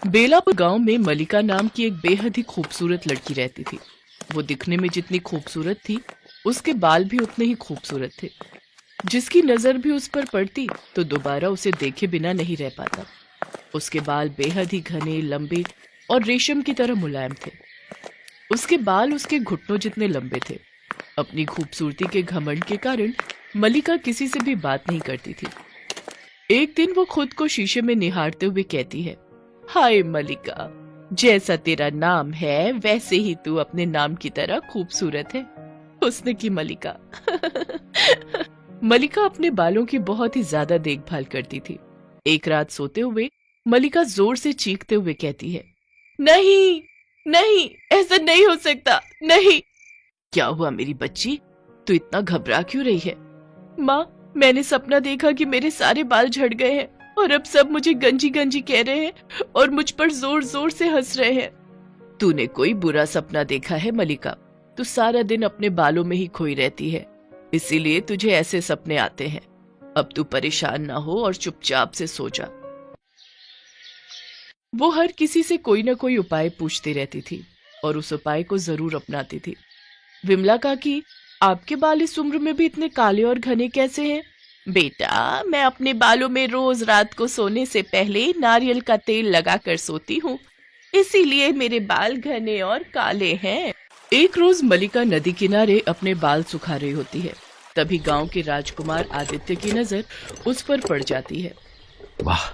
बेलापुर गांव में मलिका नाम की एक बेहद ही खूबसूरत लड़की रहती थी। वो दिखने में जितनी खूबसूरत थी, उसके बाल भी उतने ही खूबसूरत थे। जिसकी नजर भी उस पर पड़ती तो दोबारा उसे देखे बिना नहीं रह पाता। उसके बाल बेहद ही घने, लंबे और रेशम की तरह मुलायम थे। उसके बाल उसके घुटनों जितने लंबे थे। अपनी खूबसूरती के घमंड के कारण मलिका किसी से भी बात नहीं करती थी। एक दिन वो खुद को शीशे में निहारते हुए कहती है, हाय मलिका, जैसा तेरा नाम है वैसे ही तू अपने नाम की तरह खूबसूरत है। उसने की मलिका। मलिका अपने बालों की बहुत ही ज्यादा देखभाल करती थी। एक रात सोते हुए मलिका जोर से चीखते हुए कहती है, नहीं नहीं, ऐसा नहीं हो सकता, नहीं। क्या हुआ मेरी बच्ची, तू इतना घबरा क्यों रही है? माँ, मैंने सपना देखा कि मेरे सारे बाल झड़ गए हैं और अब सब मुझे गंजी गंजी कह रहे हैं और मुझ पर जोर जोर से हंस रहे हैं। तूने कोई बुरा सपना देखा है मलिका? तू सारा दिन अपने बालों में ही खोई रहती है, इसीलिए तुझे ऐसे सपने आते हैं। अब तू परेशान ना हो और चुपचाप से सो जा। वो हर किसी से कोई ना कोई उपाय पूछती रहती थी और उस उपाय को जरूर अपनाती थी। विमला काकी, आपके बाल इस उम्र में भी इतने काले और घने कैसे हैं? बेटा, मैं अपने बालों में रोज रात को सोने से पहले नारियल का तेल लगाकर सोती हूँ, इसीलिए मेरे बाल घने और काले हैं। एक रोज मलिका नदी किनारे अपने बाल सुखा रही होती है। तभी गांव के राजकुमार आदित्य की नजर उस पर पड़ जाती है। वाह,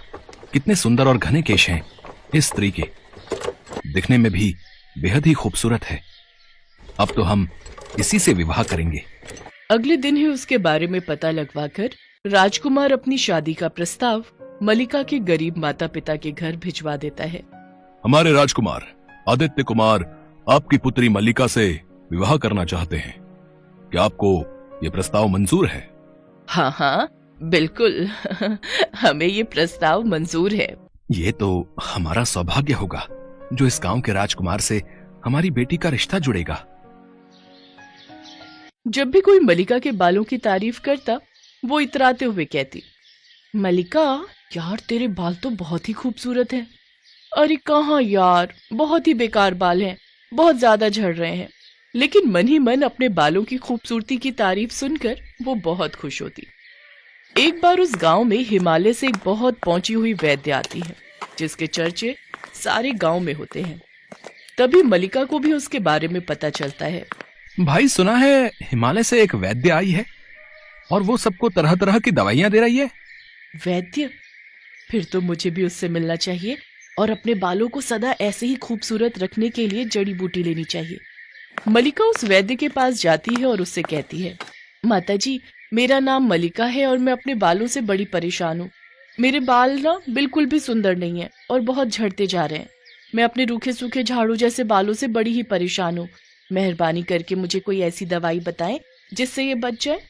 कितने सुंदर और घने केश हैं इस स्त्री के, दिखने में भी बेहद ही खूबसूरत है। अब तो हम इसी से विवाह करेंगे। अगले दिन ही उसके बारे में पता लगवाकर राजकुमार अपनी शादी का प्रस्ताव मलिका के गरीब माता पिता के घर भिजवा देता है। हमारे राजकुमार आदित्य कुमार आपकी पुत्री मल्लिका से विवाह करना चाहते हैं। क्या आपको ये प्रस्ताव मंजूर है? हाँ हाँ, बिल्कुल। हमें ये प्रस्ताव मंजूर है। ये तो हमारा सौभाग्य होगा जो इस गांव के राजकुमार से हमारी बेटी का रिश्ता जुड़ेगा। जब भी कोई मलिका के बालों की तारीफ करता, वो इतराते हुए कहती, मलिका यार, तेरे बाल तो बहुत ही खूबसूरत हैं। अरे कहाँ यार, बहुत ही बेकार बाल हैं, बहुत ज्यादा झड़ रहे हैं। लेकिन मन ही मन अपने बालों की खूबसूरती की तारीफ सुनकर वो बहुत खुश होती। एक बार उस गांव में हिमालय से एक बहुत पहुंची हुई वैद्य आती है, जिसके चर्चे सारे गांव में होते हैं। तभी मलिका को भी उसके बारे में पता चलता है। भाई, सुना है हिमालय से एक वैद्य आई है और वो सबको तरह तरह की दवाइयां दे रही है। वैद्य? फिर तो मुझे भी उससे मिलना चाहिए और अपने बालों को सदा ऐसे ही खूबसूरत रखने के लिए जड़ी बूटी लेनी चाहिए। मलिका उस वैद्य के पास जाती है और उससे कहती है, माताजी, मेरा नाम मलिका है और मैं अपने बालों से बड़ी परेशान हूँ। मेरे बाल ना बिल्कुल भी सुंदर नहीं है और बहुत झड़ते जा रहे हैं। मैं अपने रूखे सूखे झाड़ू जैसे बालों से बड़ी ही परेशान हूँ। मेहरबानी करके मुझे कोई ऐसी दवाई बताएं जिससे ये बच जाए।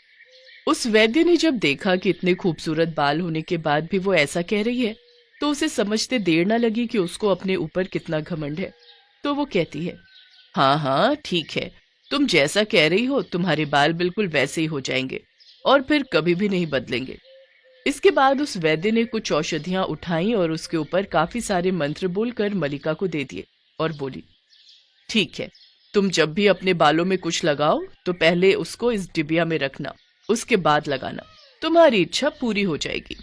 उस वैद्य ने जब देखा कि इतने खूबसूरत बाल होने के बाद भी वो ऐसा कह रही है, तो उसे समझते देर न लगी कि उसको अपने ऊपर कितना घमंड है। तो वो कहती है, हाँ हाँ ठीक है, तुम जैसा कह रही हो तुम्हारे बाल बिल्कुल वैसे ही हो जाएंगे और फिर कभी भी नहीं बदलेंगे। इसके बाद उस वैद्य ने कुछ औषधियां उठाई और उसके ऊपर काफी सारे मंत्र बोलकर मलिका को दे दिए और बोली, ठीक है, तुम जब भी अपने बालों में कुछ लगाओ तो पहले उसको इस डिबिया में रखना, उसके बाद लगाना, तुम्हारी इच्छा पूरी हो जाएगी।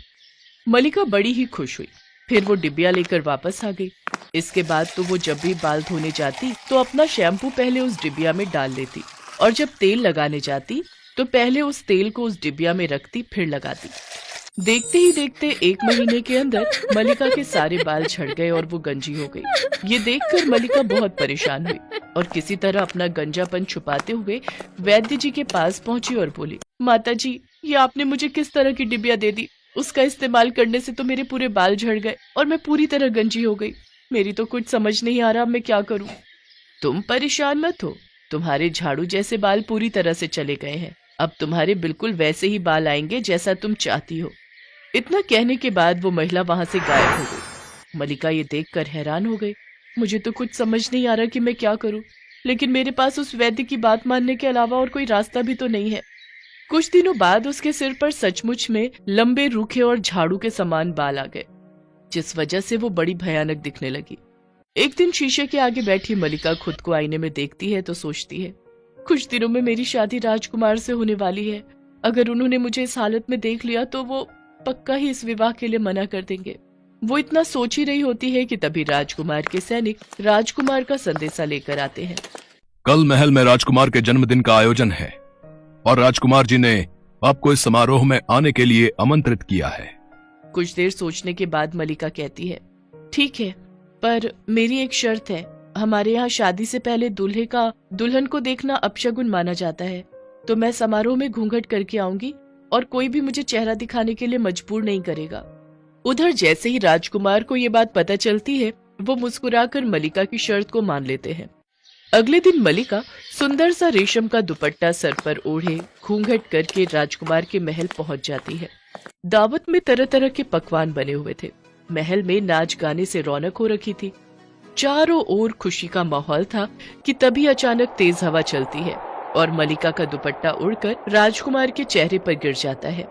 मलिका बड़ी ही खुश हुई। फिर वो डिबिया लेकर वापस आ गई। इसके बाद तो वो जब भी बाल धोने जाती तो अपना शैम्पू पहले उस डिबिया में डाल लेती और जब तेल लगाने जाती तो पहले उस तेल को उस डिबिया में रखती, फिर लगाती। देखते ही देखते 1 महीने के अंदर मलिका के सारे बाल झड़ गए और वो गंजी हो गई। ये देखकर मलिका बहुत परेशान हुई और किसी तरह अपना गंजापन छुपाते हुए वैद्य जी के पास पहुंची और बोली, माता जी, ये आपने मुझे किस तरह की डिबिया दे दी? उसका इस्तेमाल करने से तो मेरे पूरे बाल झड़ गए और मैं पूरी तरह गंजी हो गई। मेरी तो कुछ समझ नहीं आ रहा, मैं क्या करूं? तुम परेशान मत हो, तुम्हारे झाड़ू जैसे बाल पूरी तरह से चले गए हैं। अब तुम्हारे बिल्कुल वैसे ही बाल आएंगे जैसा तुम चाहती हो। इतना कहने के बाद वो महिला वहां से गायब हो गई। मलिका ये देखकर हैरान हो गई। मुझे तो कुछ समझ नहीं आ रहा कि मैं क्या करूं, लेकिन मेरे पास उस वैद्य की बात मानने के अलावा और कोई रास्ता भी तो नहीं है। कुछ दिनों बाद उसके सिर पर सचमुच में लंबे, रूखे और झाड़ू के समान बाल आ गए। जिस वजह से वो बड़ी भयानक दिखने लगी। एक दिन शीशे के आगे बैठी मलिका खुद को आईने में देखती है तो सोचती है, कुछ दिनों में मेरी शादी राजकुमार से होने वाली है। अगर उन्होंने मुझे इस हालत में देख लिया तो वो पक्का ही इस विवाह के लिए मना कर देंगे। वो इतना सोच ही रही होती है कि तभी राजकुमार के सैनिक राजकुमार का संदेशा लेकर आते हैं। कल महल में राजकुमार के जन्मदिन का आयोजन है और राजकुमार जी ने आपको इस समारोह में आने के लिए आमंत्रित किया है। कुछ देर सोचने के बाद मलिका कहती है, ठीक है, पर मेरी एक शर्त है। हमारे यहाँ शादी से पहले दूल्हे का दुल्हन को देखना अपशगुन माना जाता है, तो मैं समारोह में घूंघट करके आऊंगी और कोई भी मुझे चेहरा दिखाने के लिए मजबूर नहीं करेगा। उधर जैसे ही राजकुमार को ये बात पता चलती है, वो मुस्कुराकर मलिका की शर्त को मान लेते हैं। अगले दिन मलिका सुंदर सा रेशम का दुपट्टा सर पर ओढ़े घूंघट करके राजकुमार के महल पहुंच जाती है। दावत में तरह तरह के पकवान बने हुए थे। महल में नाच गाने से रौनक हो रखी थी। चारों ओर खुशी का माहौल था कि तभी अचानक तेज हवा चलती है और मलिका का दुपट्टा उड़कर राजकुमार के चेहरे पर गिर जाता है।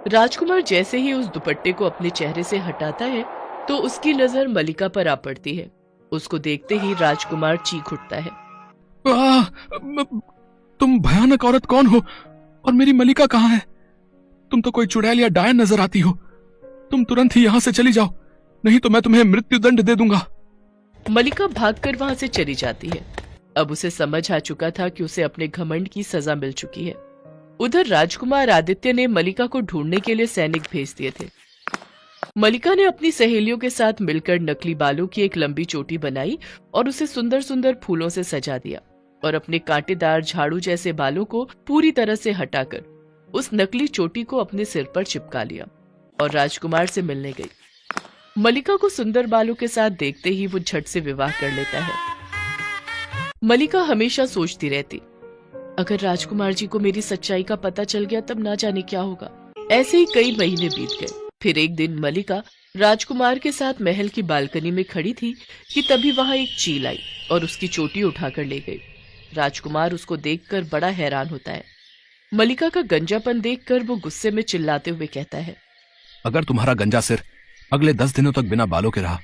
राजकुमार जैसे ही उस दुपट्टे को अपने चेहरे से हटाता है तो उसकी नजर मलिका पर आ पड़ती है। उसको देखते ही राजकुमार चीख उठता है, तुम भयानक औरत कौन हो और मेरी मलिका कहाँ है? तुम तो कोई चुड़ैल या डायन नजर आती हो। तुम तुरंत ही यहाँ से चली जाओ, नहीं तो मैं तुम्हें मृत्यु दंड दे दूंगा। मलिका भागकर वहां से चली जाती है। अब उसे समझ आ चुका था कि उसे अपने घमंड की सजा मिल चुकी है। उधर राजकुमार आदित्य ने मलिका को ढूंढने के लिए सैनिक भेज दिए थे। मलिका ने अपनी सहेलियों के साथ मिलकर नकली बालों की एक लंबी चोटी बनाई और उसे सुंदर सुंदर फूलों से सजा दिया और अपने कांटेदार झाड़ू जैसे बालों को पूरी तरह से हटाकर उस नकली चोटी को अपने सिर पर चिपका लिया और राजकुमार से मिलने गई। मलिका को सुंदर बालों के साथ देखते ही वो झट से विवाह कर लेता है। मलिका हमेशा सोचती रहती, अगर राजकुमार जी को मेरी सच्चाई का पता चल गया तब ना जाने क्या होगा। ऐसे ही कई महीने बीत गए। फिर एक दिन मलिका राजकुमार के साथ महल की बालकनी में खड़ी थी कि तभी वहां एक चील आई और उसकी चोटी उठाकर ले गई। राजकुमार उसको देखकर बड़ा हैरान होता है। मलिका का गंजापन देखकर वो गुस्से में चिल्लाते हुए कहता है, अगर तुम्हारा गंजा सिर अगले 10 दिनों तक बिना बालों के रहा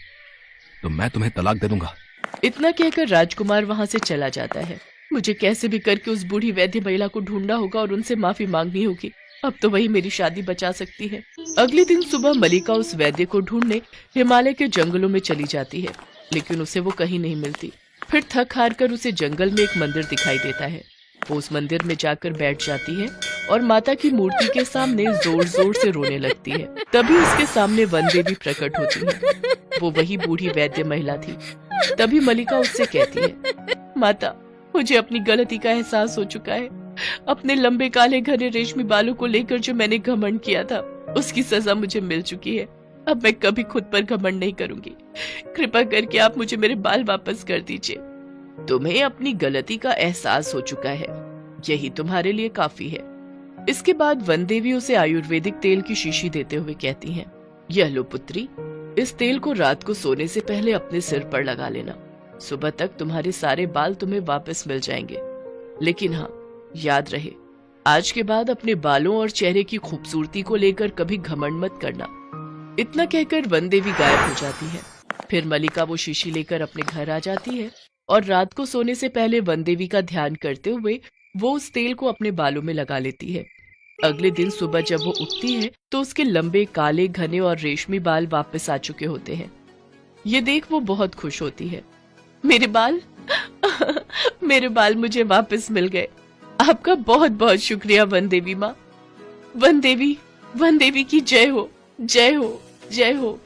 तो मैं तुम्हें तलाक दे दूंगा। इतना कहकर राजकुमार वहां से चला जाता है। मुझे कैसे भी करके उस बूढ़ी वैद्य महिला को ढूंढना होगा और उनसे माफी मांगनी होगी। अब तो वही मेरी शादी बचा सकती है। अगले दिन सुबह मलिका उस वैद्य को ढूंढने हिमालय के जंगलों में चली जाती है, लेकिन उसे वो कहीं नहीं मिलती। फिर थक हार कर उसे जंगल में एक मंदिर दिखाई देता है। वो उस मंदिर में जाकर बैठ जाती है और माता की मूर्ति के सामने जोर जोर से रोने लगती है। तभी उसके सामने वन देवी प्रकट होती है। वो वही बूढ़ी वैद्य महिला थी। तभी मलिका उससे कहती है, माता, मुझे अपनी गलती का एहसास हो चुका है। अपने लंबे काले घने रेशमी बालों को लेकर जो मैंने घमंड किया था, उसकी सजा मुझे मिल चुकी है। अब मैं कभी खुद पर घमंड नहीं करूंगी। कृपा करके आप मुझे मेरे बाल वापस कर दीजिए। तुम्हें अपनी गलती का एहसास हो चुका है, यही तुम्हारे लिए काफी है। इसके बाद वन देवी उसे आयुर्वेदिक तेल की शीशी देते हुए कहती हैं, यह लो पुत्री, इस तेल को रात को सोने से पहले अपने सिर पर लगा लेना। सुबह तक तुम्हारे सारे बाल तुम्हें वापस मिल जाएंगे। लेकिन हाँ, याद रहे, आज के बाद अपने बालों और चेहरे की खूबसूरती को लेकर कभी घमंड मत करना। इतना कहकर वन देवी गायब हो जाती है। फिर मलिका वो शीशी लेकर अपने घर आ जाती है और रात को सोने से पहले वन देवी का ध्यान करते हुए वो उस तेल को अपने बालों में लगा लेती है। अगले दिन सुबह जब वो उठती है तो उसके लंबे काले घने और रेशमी बाल वापस आ चुके होते हैं। ये देख वो बहुत खुश होती है। मेरे बाल मेरे बाल मुझे वापस मिल गए। आपका बहुत बहुत शुक्रिया वन देवी माँ। वन देवी की जय हो, जय हो, जय हो।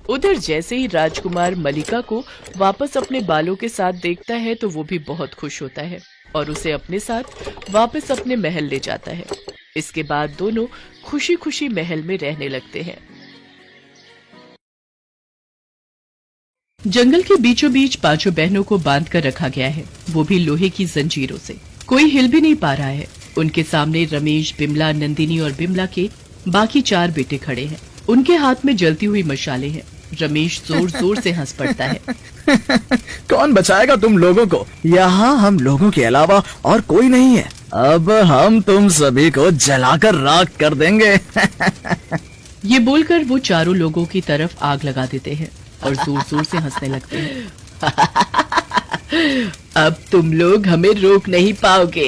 उधर जैसे ही राजकुमार मलिका को वापस अपने बालों के साथ देखता है तो वो भी बहुत खुश होता है और उसे अपने साथ वापस अपने महल ले जाता है। इसके बाद दोनों खुशी खुशी महल में रहने लगते हैं। जंगल के बीचों बीच 5 बहनों को बांध कर रखा गया है, वो भी लोहे की जंजीरों से। कोई हिल भी नहीं पा रहा है। उनके सामने रमेश, बिमला, नंदिनी और बिमला के बाकी 4 बेटे खड़े हैं। उनके हाथ में जलती हुई मशालें हैं। रमेश जोर जोर से हंस पड़ता है। कौन बचाएगा तुम लोगों को? यहाँ हम लोगों के अलावा और कोई नहीं है। अब हम तुम सभी को जलाकर राख कर देंगे। ये बोलकर वो चारों लोगों की तरफ आग लगा देते हैं और जोर जोर से हंसने लगते हैं। अब तुम लोग हमें रोक नहीं पाओगे।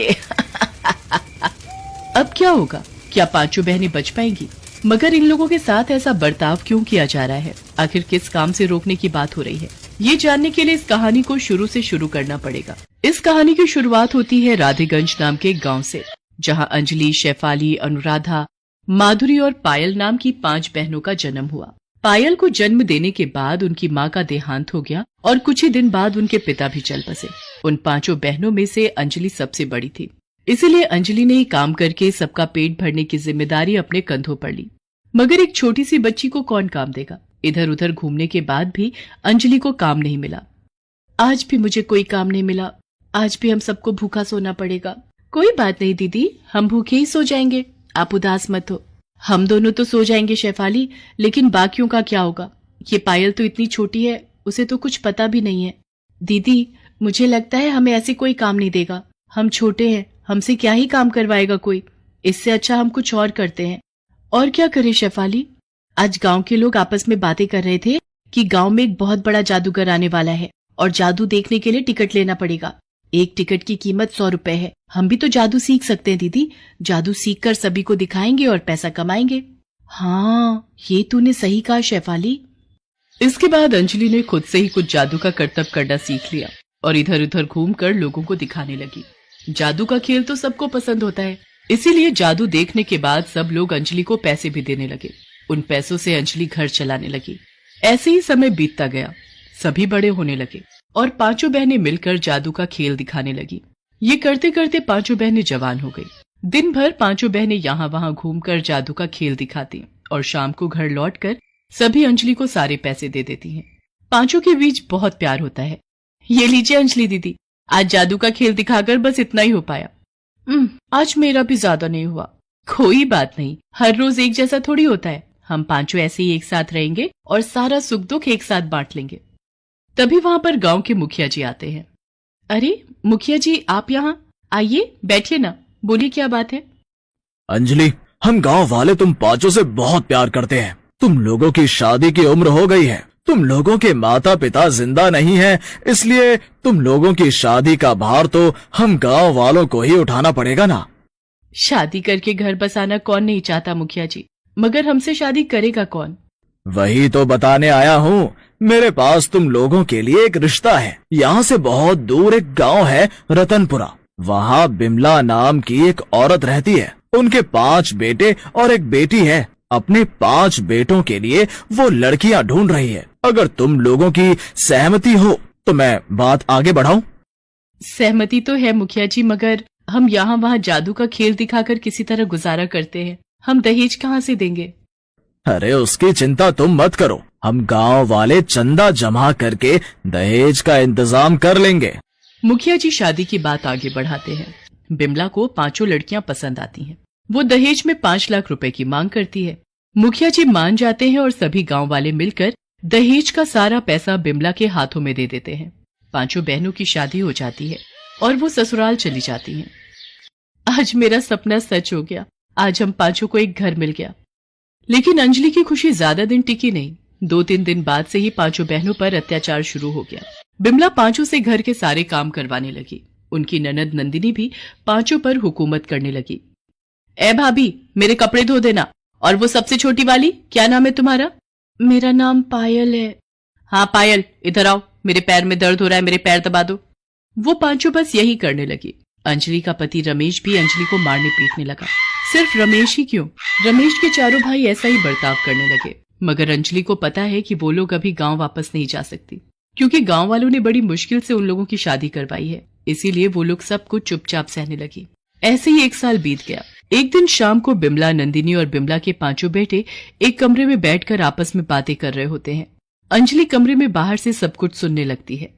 अब क्या होगा? क्या पांचों बहनें बच पाएंगी? मगर इन लोगों के साथ ऐसा बर्ताव क्यों किया जा रहा है? आखिर किस काम से रोकने की बात हो रही है? ये जानने के लिए इस कहानी को शुरू से शुरू करना पड़ेगा। इस कहानी की शुरुआत होती है राधेगंज नाम के एक गांव से, जहां अंजलि, शेफाली, अनुराधा, माधुरी और पायल नाम की 5 बहनों का जन्म हुआ। पायल को जन्म देने के बाद उनकी माँ का देहांत हो गया और कुछ ही दिन बाद उनके पिता भी चल बसे। उन 5 बहनों में से अंजलि सबसे बड़ी थी, इसीलिए अंजलि ने ही काम करके सबका पेट भरने की जिम्मेदारी अपने कंधों पर ली। मगर एक छोटी सी बच्ची को कौन काम देगा? इधर उधर घूमने के बाद भी अंजलि को काम नहीं मिला। आज भी मुझे कोई काम नहीं मिला, आज भी हम सबको भूखा सोना पड़ेगा। कोई बात नहीं दीदी, हम भूखे ही सो जाएंगे, आप उदास मत हो। हम दोनों तो सो जाएंगे शेफाली, लेकिन बाकियों का क्या होगा? ये पायल तो इतनी छोटी है, उसे तो कुछ पता भी नहीं है। दीदी, मुझे लगता है हमें ऐसे कोई काम नहीं देगा। हम छोटे हैं, हमसे क्या ही काम करवाएगा कोई? इससे अच्छा हम कुछ और करते हैं। और क्या करें शेफाली? आज गांव के लोग आपस में बातें कर रहे थे कि गांव में एक बहुत बड़ा जादूगर आने वाला है और जादू देखने के लिए टिकट लेना पड़ेगा। एक टिकट की कीमत 100 रुपए है। हम भी तो जादू सीख सकते हैं दीदी, जादू सीखकर सभी को दिखाएंगे और पैसा कमाएंगे। हाँ, ये तूने सही कहा शेफाली। इसके बाद अंजलि ने खुद से ही कुछ जादू का करतब करना सीख लिया और इधर उधर घूमकर लोगों को दिखाने लगी। जादू का खेल तो सबको पसंद होता है, इसीलिए जादू देखने के बाद सब लोग अंजलि को पैसे भी देने लगे। उन पैसों से अंजलि घर चलाने लगी। ऐसे ही समय बीतता गया, सभी बड़े होने लगे और 5 बहनें मिलकर जादू का खेल दिखाने लगी। ये करते करते 5 बहनें जवान हो गई। दिन भर 5 बहनें यहाँ वहाँ घूमकर जादू का खेल दिखाती और शाम को घर लौटकर सभी अंजलि को सारे पैसे दे देती हैं। 5 के बीच बहुत प्यार होता है। ये लीजिए अंजलि दीदी, आज जादू का खेल दिखाकर बस इतना ही हो पाया। आज मेरा भी ज्यादा नहीं हुआ। कोई बात नहीं, हर रोज एक जैसा थोड़ी होता है। हम 5 ऐसे ही एक साथ रहेंगे और सारा सुख दुख एक साथ बांट लेंगे। तभी वहां पर गांव के मुखिया जी आते हैं। अरे मुखिया जी, आप यहाँ आइए, बैठिए ना, बोलिए क्या बात है? अंजलि, हम गांव वाले तुम 5 से बहुत प्यार करते हैं। तुम लोगों की शादी की उम्र हो गई है, तुम लोगों के माता पिता जिंदा नहीं हैं, इसलिए तुम लोगों की शादी का भार तो हम गांव वालों को ही उठाना पड़ेगा ना। शादी करके घर बसाना कौन नहीं चाहता मुखिया जी, मगर हमसे शादी करेगा कौन? वही तो बताने आया हूँ। मेरे पास तुम लोगों के लिए एक रिश्ता है। यहाँ से बहुत दूर एक गांव है रतनपुरा, वहाँ बिमला नाम की एक औरत रहती है। उनके 5 बेटे और एक बेटी है। अपने 5 बेटों के लिए वो लड़कियां ढूंढ रही है। अगर तुम लोगों की सहमति हो तो मैं बात आगे बढ़ाऊं। सहमति तो है मुखिया जी, मगर हम यहाँ वहाँ जादू का खेल दिखाकर किसी तरह गुजारा करते हैं। हम दहेज कहाँ से देंगे? अरे उसकी चिंता तुम मत करो, हम गांव वाले चंदा जमा करके दहेज का इंतजाम कर लेंगे। मुखिया जी शादी की बात आगे बढ़ाते हैं। बिमला को 5 लड़कियां पसंद आती हैं। वो दहेज में 5 लाख रुपए की मांग करती है। मुखिया जी मान जाते हैं और सभी गांव वाले मिलकर दहेज का सारा पैसा बिमला के हाथों में दे देते हैं। 5 बहनों की शादी हो जाती है और वो ससुराल चली जाती हैं। आज मेरा सपना सच हो गया, आज हम 5 को एक घर मिल गया। लेकिन अंजलि की खुशी ज्यादा दिन टिकी नहीं। 2-3 दिन बाद से ही 5 बहनों पर अत्याचार शुरू हो गया। बिमला 5 से घर के सारे काम करवाने लगी। उनकी ननद नंदिनी भी 5 पर हुकूमत करने लगी। ए भाभी, मेरे कपड़े धो देना। और वो सबसे छोटी वाली, क्या नाम है तुम्हारा? मेरा नाम पायल है। हाँ पायल, इधर आओ, मेरे पैर में दर्द हो रहा है, मेरे पैर दबा दो। वो 5 बस यही करने लगी। अंजलि का पति रमेश भी अंजलि को मारने पीटने लगा। सिर्फ रमेश ही क्यों, रमेश के चारों भाई ऐसा ही बर्ताव करने लगे। मगर अंजलि को पता है कि वो लोग अभी गांव वापस नहीं जा सकती, क्योंकि गांव वालों ने बड़ी मुश्किल से उन लोगों की शादी करवाई है। इसीलिए वो लोग सब कुछ चुपचाप सहने लगी। ऐसे ही 1 साल बीत गया। एक दिन शाम को बिमला, नंदिनी और बिमला के 5 बेटे एक कमरे में बैठकर आपस में बातें कर रहे होते हैं। अंजलि कमरे में बाहर से सब कुछ सुनने लगती है।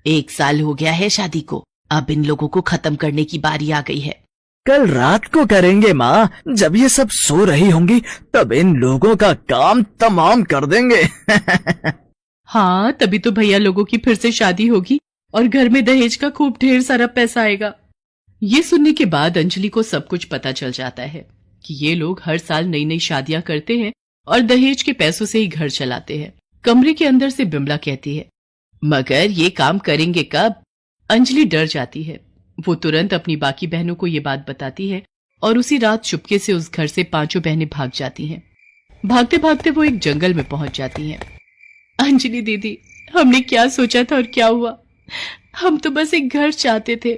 1 साल हो गया है शादी को, अब इन लोगों को खत्म करने की बारी आ गई है। कल रात को करेंगे माँ, जब ये सब सो रही होंगी तब इन लोगों का काम तमाम कर देंगे। हाँ, तभी तो भैया लोगों की फिर से शादी होगी और घर में दहेज का खूब ढेर सारा पैसा आएगा। ये सुनने के बाद अंजलि को सब कुछ पता चल जाता है कि ये लोग हर साल नई नई शादियां करते हैं और दहेज के पैसों से ही घर चलाते हैं। कमरे के अंदर से बिमला कहती है, मगर ये काम करेंगे कब? अंजलि डर जाती है। वो तुरंत अपनी बाकी बहनों को ये बात बताती है और उसी रात चुपके से उस घर से 5 बहनें भाग जाती हैं। भागते भागते वो एक जंगल में पहुंच जाती हैं। अंजलि दीदी, हमने क्या सोचा था और क्या हुआ? हम तो बस एक घर चाहते थे।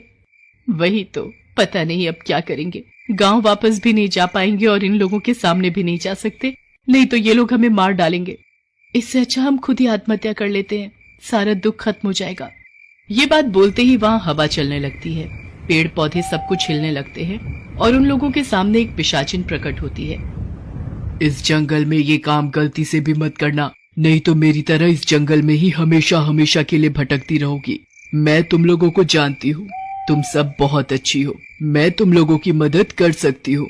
वही तो, पता नहीं अब क्या करेंगे। गांव वापस भी नहीं जा पाएंगे और इन लोगों के सामने भी नहीं जा सकते, नहीं तो ये लोग हमें मार डालेंगे। इससे अच्छा हम खुद ही आत्महत्या कर लेते हैं, सारा दुख खत्म हो जाएगा। ये बात बोलते ही वहां हवा चलने लगती है, पेड़ पौधे सब कुछ हिलने लगते हैं और उन लोगों के सामने एक पिशाचिन प्रकट होती है। इस जंगल में ये काम गलती से भी मत करना, नहीं तो मेरी तरह इस जंगल में ही हमेशा हमेशा के लिए भटकती रहोगी। मैं तुम लोगों को जानती हूँ, तुम सब बहुत अच्छी हो, मैं तुम लोगों की मदद कर सकती हूँ।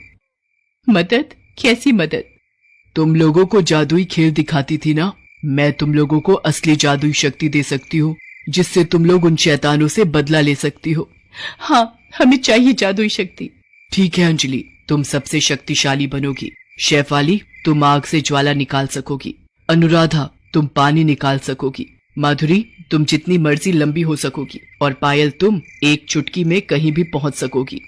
मदद? कैसी मदद? तुम लोगों को जादुई खेल दिखाती थी ना, मैं तुम लोगों को असली जादुई शक्ति दे सकती हूँ, जिससे तुम लोग उन शैतानों से बदला ले सकती हो। हाँ, हमें चाहिए जादुई शक्ति। ठीक है अंजलि, तुम सबसे शक्तिशाली बनोगी। शेफाली, तुम आग से ज्वाला निकाल सकोगी। अनुराधा, तुम पानी निकाल सकोगी। माधुरी, तुम जितनी मर्जी लंबी हो सकोगी। और पायल, तुम एक चुटकी में कहीं भी पहुंच सकोगी।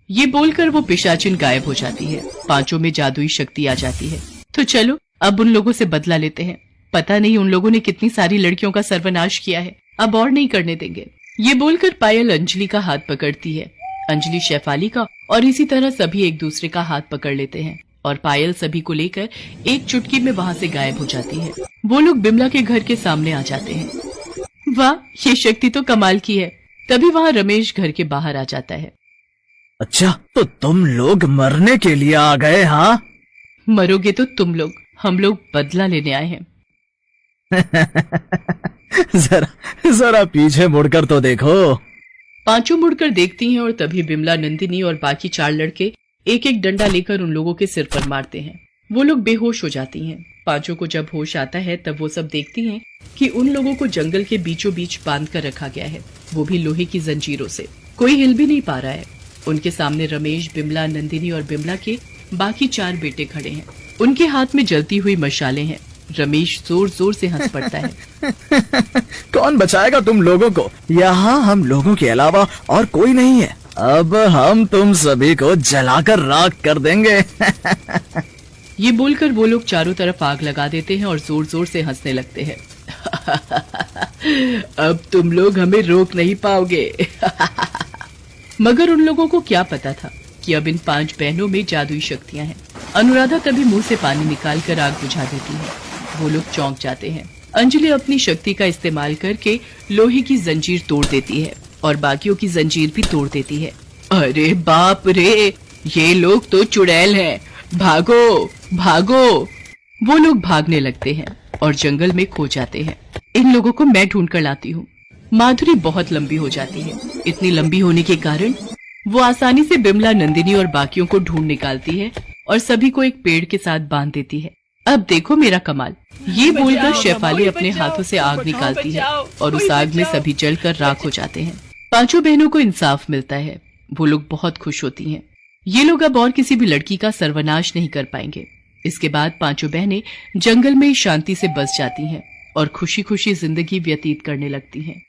ये बोलकर वो पिशाचिन गायब हो जाती है। 5 में जादुई शक्ति आ जाती है। तो चलो अब उन लोगों से बदला लेते हैं। पता नहीं उन लोगों ने कितनी सारी लड़कियों का सर्वनाश किया है, अब और नहीं करने देंगे। ये बोलकर पायल अंजलि का हाथ पकड़ती है, अंजलि शेफाली का, और इसी तरह सभी एक दूसरे का हाथ पकड़ लेते हैं और पायल सभी को लेकर एक चुटकी में वहां से गायब हो जाती है। वो लोग बिमला के घर के सामने आ जाते हैं। वाह, ये शक्ति तो कमाल की है। तभी वहां रमेश घर के बाहर आ जाता है। अच्छा, तो तुम लोग मरने के लिए आ गए? हाँ, मरोगे तो तुम लोग, हम लोग बदला लेने आए हैं। जरा जरा पीछे मुड़कर तो देखो। 5 मुड़कर देखती हैं और तभी बिमला, नंदिनी और बाकी 4 लड़के एक एक डंडा लेकर उन लोगों के सिर पर मारते हैं। वो लोग बेहोश हो जाती हैं। 5 को जब होश आता है तब वो सब देखती हैं कि उन लोगों को जंगल के बीचों बीच बांध कर रखा गया है, वो भी लोहे की जंजीरों से। कोई हिल भी नहीं पा रहा है। उनके सामने रमेश, बिमला, नंदिनी और बिमला के बाकी 4 बेटे खड़े हैं। उनके हाथ में जलती हुई मशालें हैं। रमेश जोर जोर से हंस पड़ता है। कौन बचाएगा तुम लोगों को? यहाँ हम लोगों के अलावा और कोई नहीं है। अब हम तुम सभी को जलाकर राख कर देंगे। ये बोलकर वो लोग चारों तरफ आग लगा देते हैं और जोर जोर से हंसने लगते हैं। अब तुम लोग हमें रोक नहीं पाओगे। मगर उन लोगों को क्या पता था कि अब इन 5 बहनों में जादुई शक्तियां हैं। अनुराधा तभी मुंह से पानी निकालकर आग बुझा देती है। वो लोग चौंक जाते हैं। अंजलि अपनी शक्ति का इस्तेमाल करके लोहे की जंजीर तोड़ देती है और बाकियों की जंजीर भी तोड़ देती है। अरे बाप रे, ये लोग तो चुड़ैल हैं, भागो भागो। वो लोग भागने लगते हैं और जंगल में खो जाते हैं। इन लोगों को मैं ढूंढ कर लाती हूँ। माधुरी बहुत लंबी हो जाती है। इतनी लंबी होने के कारण वो आसानी से बिमला, नंदिनी और बाकियों को ढूंढ निकालती है और सभी को एक पेड़ के साथ बांध देती है। अब देखो मेरा कमाल। ये बोलकर शेफाली अपने हाथों से आग निकालती है और उस आग में सभी जलकर राख हो जाते हैं। 5 बहनों को इंसाफ मिलता है। वो लोग बहुत खुश होती हैं। ये लोग अब और किसी भी लड़की का सर्वनाश नहीं कर पाएंगे। इसके बाद 5 बहनें जंगल में शांति से बस जाती हैं और खुशी खुशी जिंदगी व्यतीत करने लगती हैं।